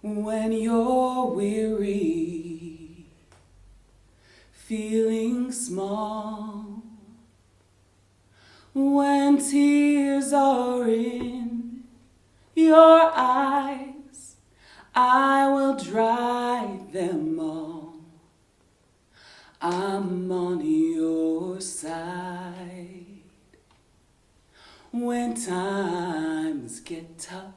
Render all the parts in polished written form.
When you're weary, feeling small, when tears are in your eyes, I will dry them all. I'm on your side. When times get tough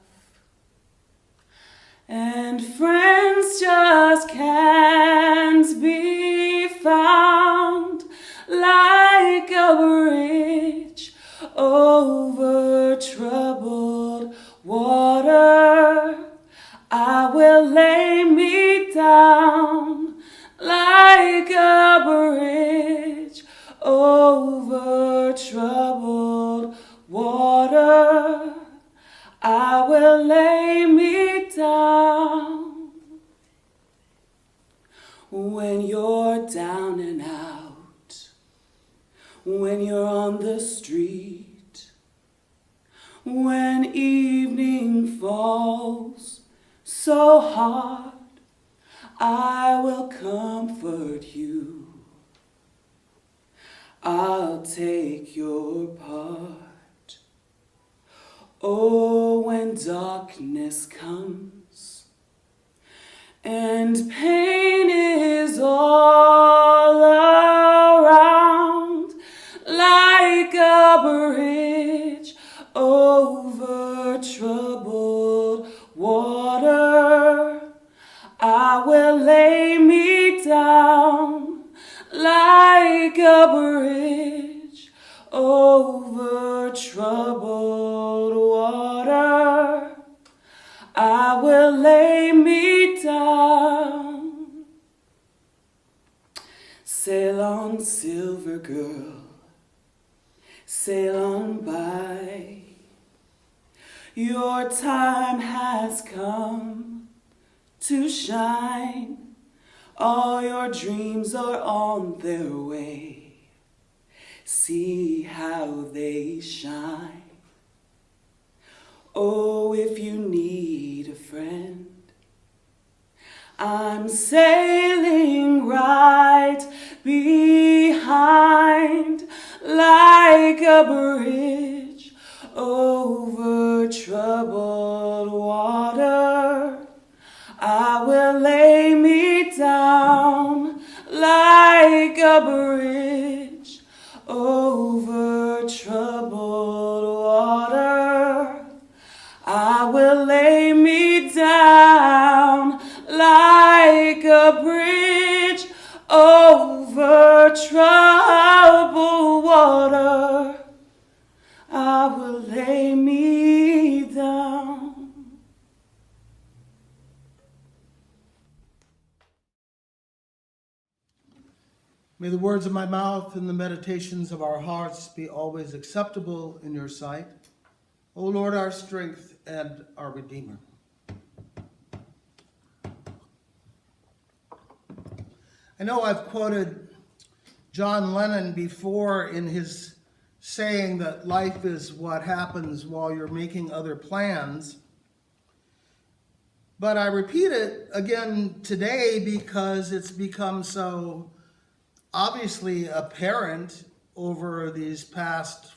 and friends just can't be found, like a bridge over troubled water, I will lay me down. Like a bridge over troubled water, I will lay me down. When you're down and out, when you're on the street, when evening falls so hard, I will comfort you. I'll take your part. Oh, when darkness comes and pain is all around, like a bridge over troubled water, I will lay me down. Like a bridge over troubled water, I will lay me down. Sail on, silver girl, sail on by. Your time has come to shine. All your dreams are on their way. See how they shine. Oh, if you need a friend, I'm sailing right behind, like a bridge over troubled water. I will lay me down, like a bridge over troubled water. I will lay me down, like a bridge over troubled water. I will lay me down. May the words of my mouth and the meditations of our hearts be always acceptable in your sight, O Lord, our strength and our Redeemer. I know I've quoted John Lennon before in his saying that life is what happens while you're making other plans. But I repeat it again today because it's become so obviously apparent over these past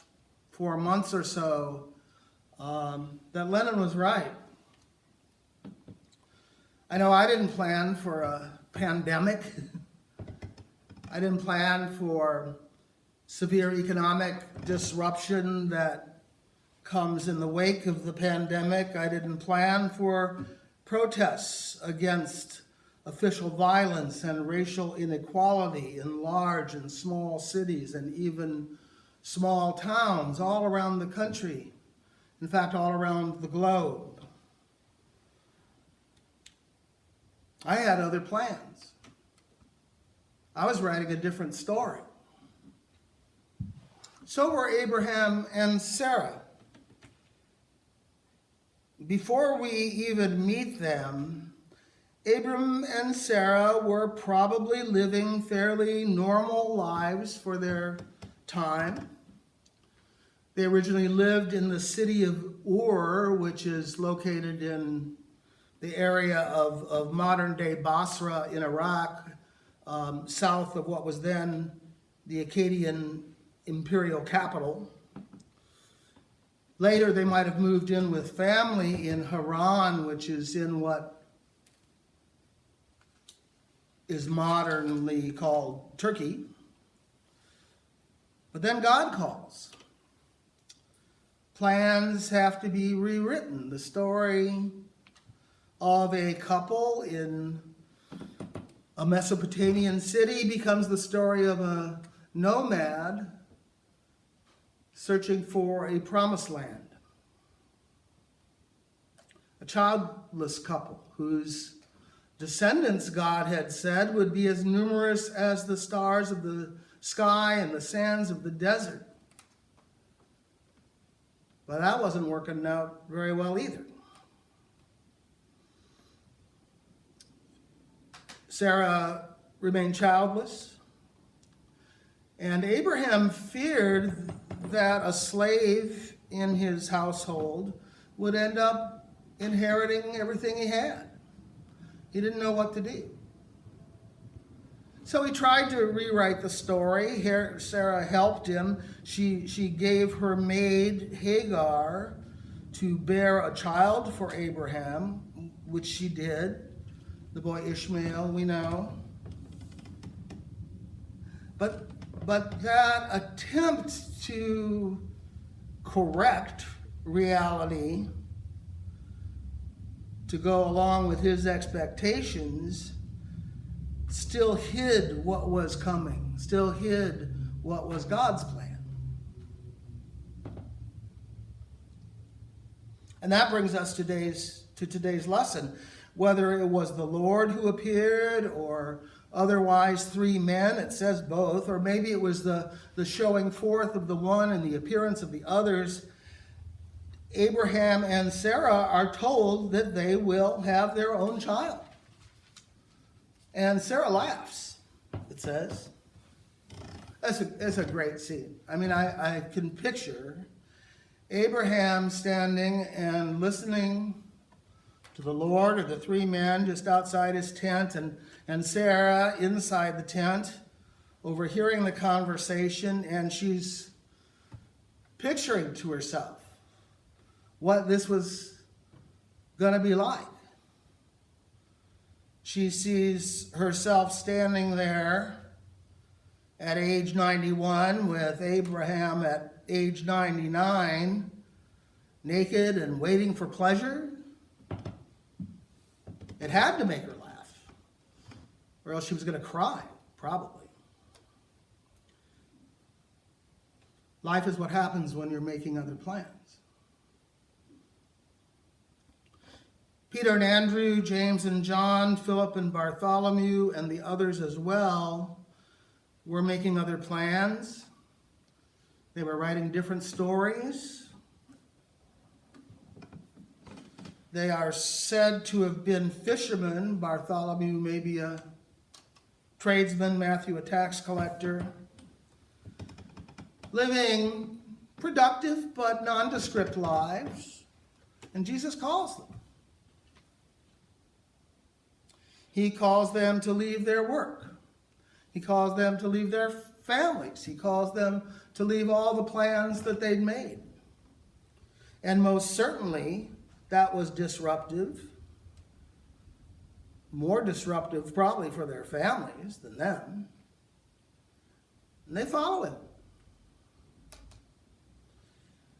4 months or so that Lennon was right. I know I didn't plan for a pandemic. I didn't plan for severe economic disruption that comes in the wake of the pandemic. I didn't plan for protests against official violence and racial inequality in large and small cities and even small towns all around the country, in fact, all around the globe. I had other plans. I was writing a different story. So were Abraham and Sarah. Before we even meet them, Abram and Sarah were probably living fairly normal lives for their time. They originally lived in the city of Ur, which is located in the area of modern-day Basra in Iraq, south of what was then the Akkadian imperial capital. Later, they might have moved in with family in Haran, which is in what is modernly called Turkey. But then God calls. Plans have to be rewritten. The story of a couple in a Mesopotamian city becomes the story of a nomad searching for a promised land. A childless couple whose descendants, God had said, would be as numerous as the stars of the sky and the sands of the desert. But that wasn't working out very well either. Sarah remained childless, and Abraham feared that a slave in his household would end up inheriting everything he had. He didn't know what to do. So he tried to rewrite the story. Sarah helped him. She gave her maid Hagar to bear a child for Abraham, which she did. The boy Ishmael, we know. But that attempt to correct reality, to go along with his expectations, still hid what was coming, still hid what was God's plan. And that brings us to today's lesson. Whether it was the Lord who appeared or otherwise three men, it says both, or maybe it was the showing forth of the one and the appearance of the others, Abraham and Sarah are told that they will have their own child. And Sarah laughs, it says. That's a great scene. I mean, I can picture Abraham standing and listening to the Lord, or the three men just outside his tent, and Sarah inside the tent, overhearing the conversation, and she's picturing to herself what this was going to be like. She sees herself standing there at age 91 with Abraham at age 99, naked and waiting for pleasure. It had to make her laugh, or else she was going to cry, probably. Life is what happens when you're making other plans. Peter and Andrew, James and John, Philip and Bartholomew, and the others as well were making other plans. They were writing different stories. They are said to have been fishermen. Bartholomew maybe a tradesman, Matthew a tax collector, living productive but nondescript lives. And Jesus calls them. He calls them to leave their work. He calls them to leave their families. He calls them to leave all the plans that they'd made. And most certainly, that was disruptive. More disruptive probably for their families than them. And they follow him.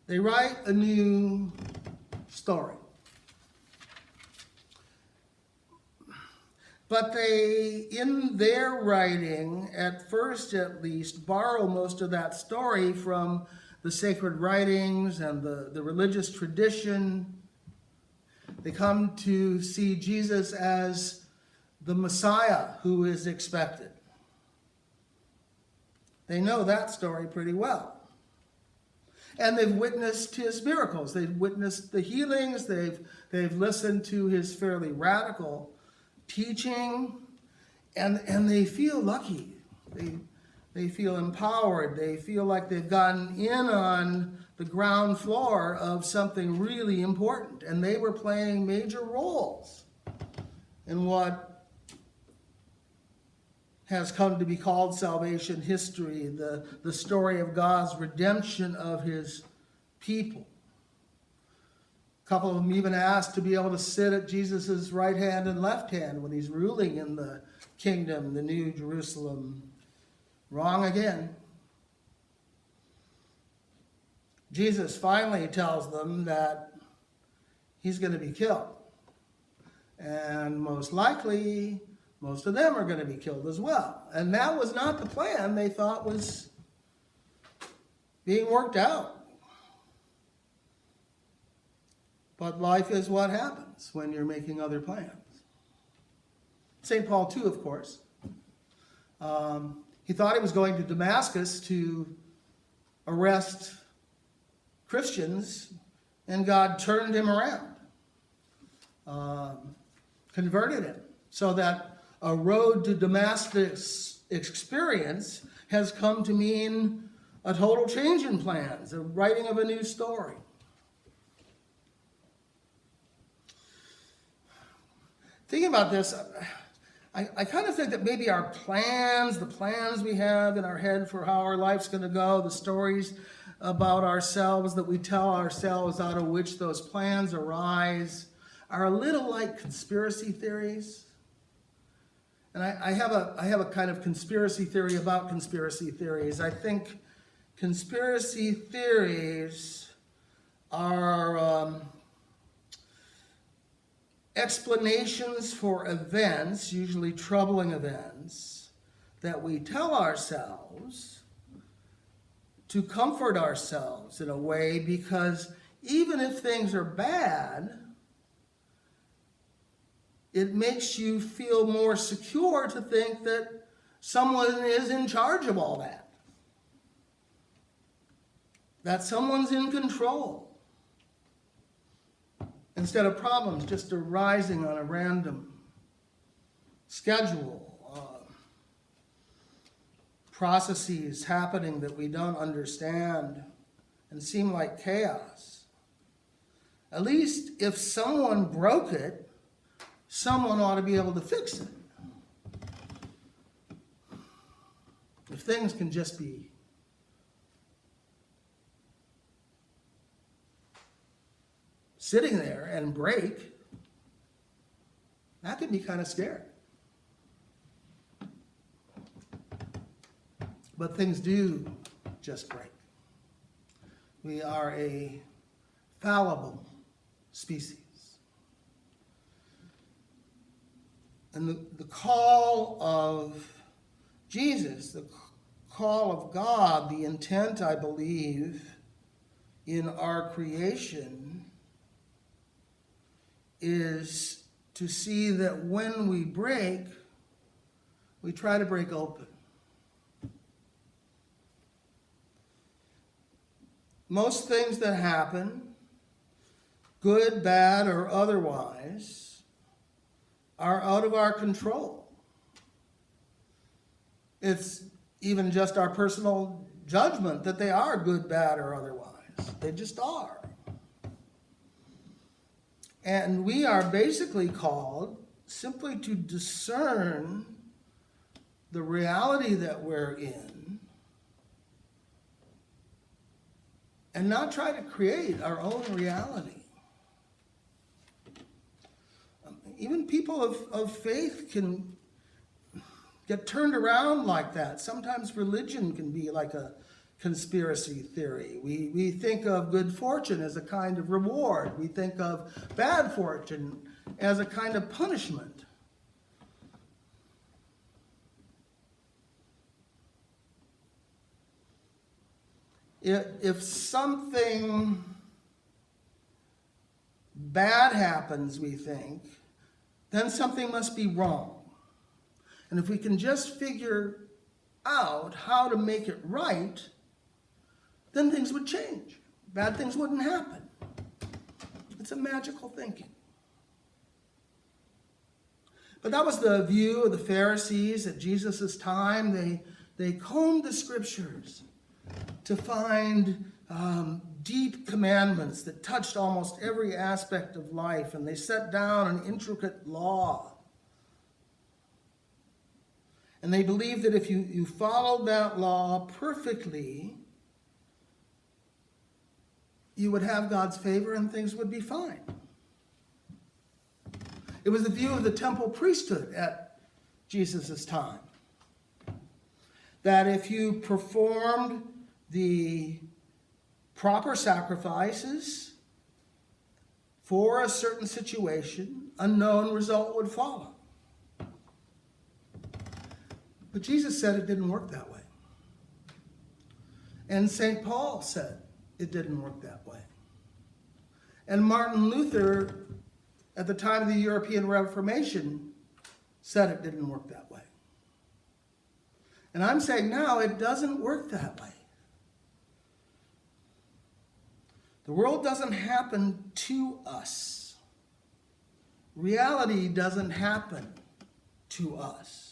They write a new story. But they, in their writing, at first at least, borrow most of that story from the sacred writings and the religious tradition. They come to see Jesus as the Messiah who is expected. They know that story pretty well. And they've witnessed his miracles. They've witnessed the healings. They've listened to his fairly radical teaching. And they feel lucky. They feel empowered. They feel like they've gotten in on the ground floor of something really important. And they were playing major roles in what has come to be called salvation history, the story of God's redemption of his people. A couple of them even asked to be able to sit at Jesus' right hand and left hand when he's ruling in the kingdom, the New Jerusalem. Wrong again. Jesus finally tells them that he's going to be killed. And most likely, most of them are going to be killed as well. And that was not the plan they thought was being worked out. But life is what happens when you're making other plans. St. Paul too, of course. He thought he was going to Damascus to arrest Christians, and God turned him around, converted him, so that a road to Damascus experience has come to mean a total change in plans, a writing of a new story. Thinking about this, I kind of think that maybe our plans, the plans we have in our head for how our life's going to go, the stories about ourselves that we tell ourselves out of which those plans arise, are a little like conspiracy theories. And I have a kind of conspiracy theory about conspiracy theories. I think conspiracy theories are explanations for events, usually troubling events, that we tell ourselves to comfort ourselves in a way, because even if things are bad, it makes you feel more secure to think that someone is in charge of all that. That someone's in control. Instead of problems just arising on a random schedule, processes happening that we don't understand and seem like chaos. At least if someone broke it, someone ought to be able to fix it. If things can just be sitting there and break, that can be kind of scary. But things do just break. We are a fallible species. And the call of Jesus, the call of God, the intent, I believe, in our creation is to see that when we break, we try to break open. Most things that happen, good, bad, or otherwise, are out of our control. It's even just our personal judgment that they are good, bad, or otherwise. They just are. And we are basically called simply to discern the reality that we're in and not try to create our own reality. Even people of faith can get turned around like that. Sometimes religion can be like a conspiracy theory. We think of good fortune as a kind of reward. We think of bad fortune as a kind of punishment. If something bad happens, we think, then something must be wrong. And if we can just figure out how to make it right, then things would change. Bad things wouldn't happen. It's a magical thinking. But that was the view of the Pharisees at Jesus' time. They combed the scriptures to find deep commandments that touched almost every aspect of life, and they set down an intricate law. And they believed that if you followed that law perfectly, you would have God's favor and things would be fine. It was the view of the temple priesthood at Jesus' time, that if you performed the proper sacrifices for a certain situation, a known result would follow. But Jesus said it didn't work that way. And St. Paul said it didn't work that way. And Martin Luther, at the time of the European Reformation, said it didn't work that way. And I'm saying now it doesn't work that way. The world doesn't happen to us. Reality doesn't happen to us.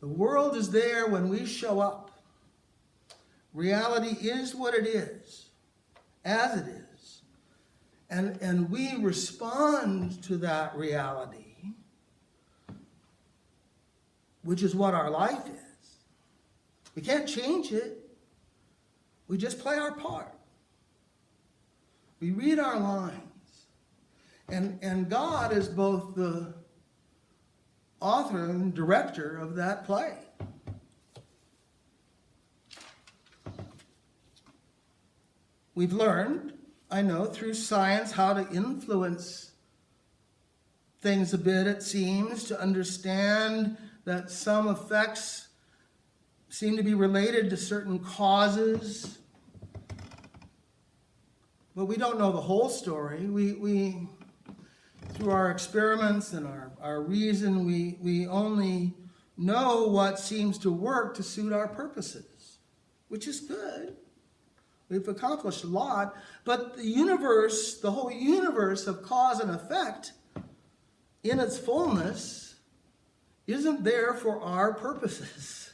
The world is there when we show up. Reality is what it is, as it is. And we respond to that reality, which is what our life is. We can't change it. We just play our part. We read our lines. And God is both the author and director of that play. We've learned, I know, through science how to influence things a bit, it seems, to understand that some effects seem to be related to certain causes. But we don't know the whole story. We through our experiments and our reason, we only know what seems to work to suit our purposes, which is good. We've accomplished a lot, but the universe, the whole universe of cause and effect in its fullness isn't there for our purposes.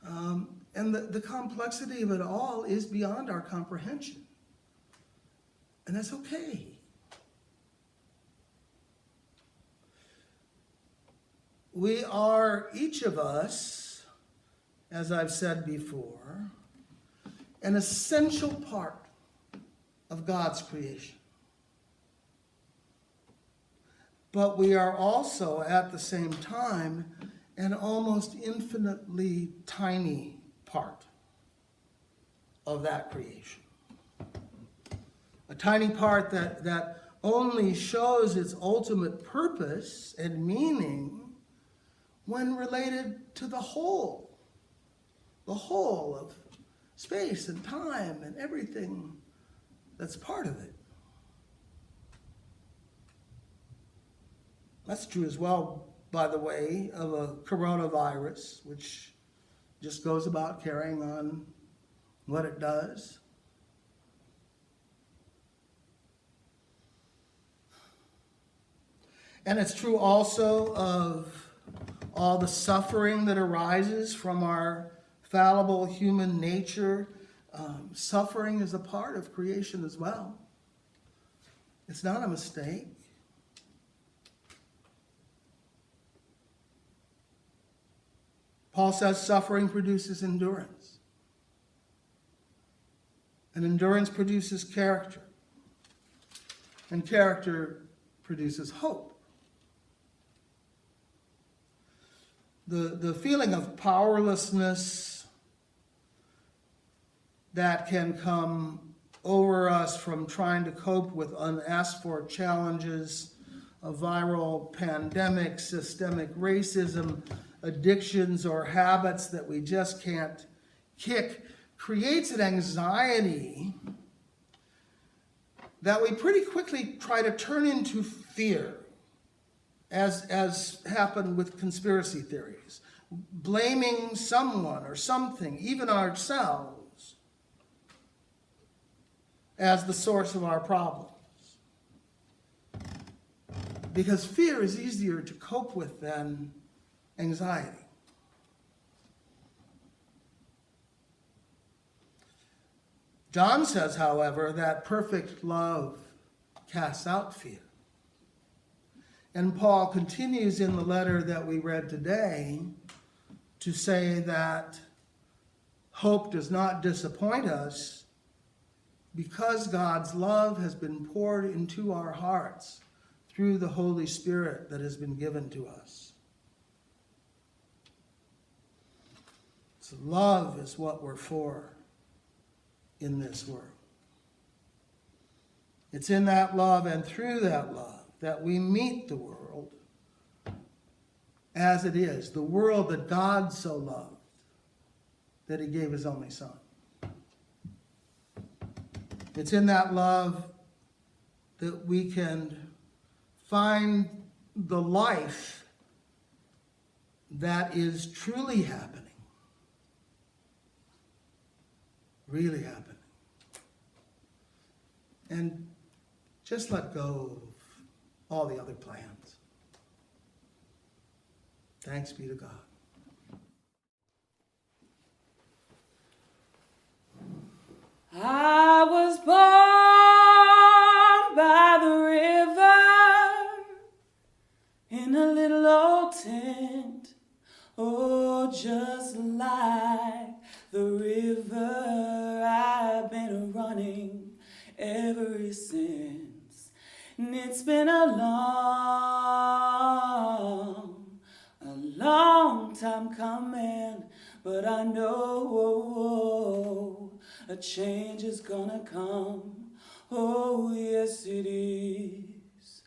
And the complexity of it all is beyond our comprehension. And that's okay. We are, each of us, as I've said before, an essential part of God's creation. But we are also, at the same time, an almost infinitely tiny part of that creation. A tiny part that only shows its ultimate purpose and meaning when related to the whole of space and time and everything that's part of it. That's true as well, by the way, of a coronavirus, which just goes about carrying on what it does. And it's true also of all the suffering that arises from our fallible human nature. Suffering is a part of creation as well. It's not a mistake. Paul says suffering produces endurance. And endurance produces character. And character produces hope. The feeling of powerlessness that can come over us from trying to cope with unasked for challenges, a viral pandemic, systemic racism, addictions or habits that we just can't kick, creates an anxiety that we pretty quickly try to turn into fear. As happened with conspiracy theories, blaming someone or something, even ourselves, as the source of our problems. Because fear is easier to cope with than anxiety. John says, however, that perfect love casts out fear. And Paul continues in the letter that we read today to say that hope does not disappoint us because God's love has been poured into our hearts through the Holy Spirit that has been given to us. So love is what we're for in this world. It's in that love and through that love that we meet the world as it is, the world that God so loved that he gave his only Son. It's in that love that we can find the life that is truly happening, really happening. And just let go of all the other plans. Thanks be to God. I was born by the river in a little old tent. Oh, just like the river, I've been running ever since. And it's been a long time coming, but I know a change is gonna come. Oh, yes, it is.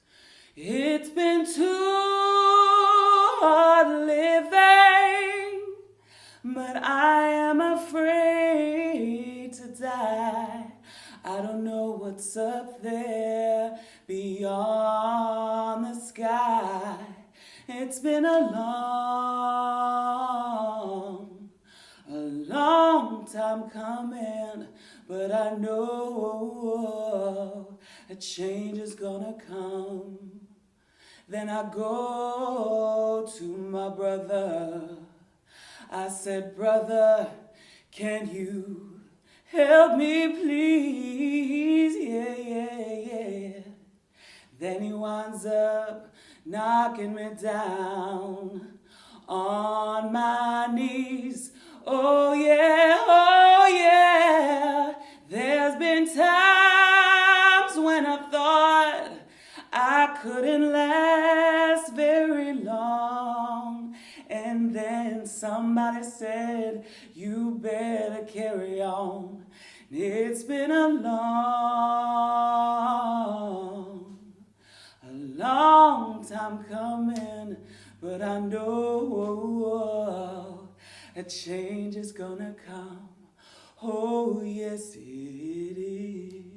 It's been too hard living, but I am afraid to die. I don't know what's up there beyond the sky. It's been a long time coming, but I know a change is gonna come. Then I go to my brother. I said, brother, can you help me please? Yeah. Then he winds up knocking me down on my knees. Oh yeah. There's been times when I thought I couldn't last very long. And then somebody said, you better carry on. It's been a long time coming, but I know a change is gonna come. Oh, yes, it is.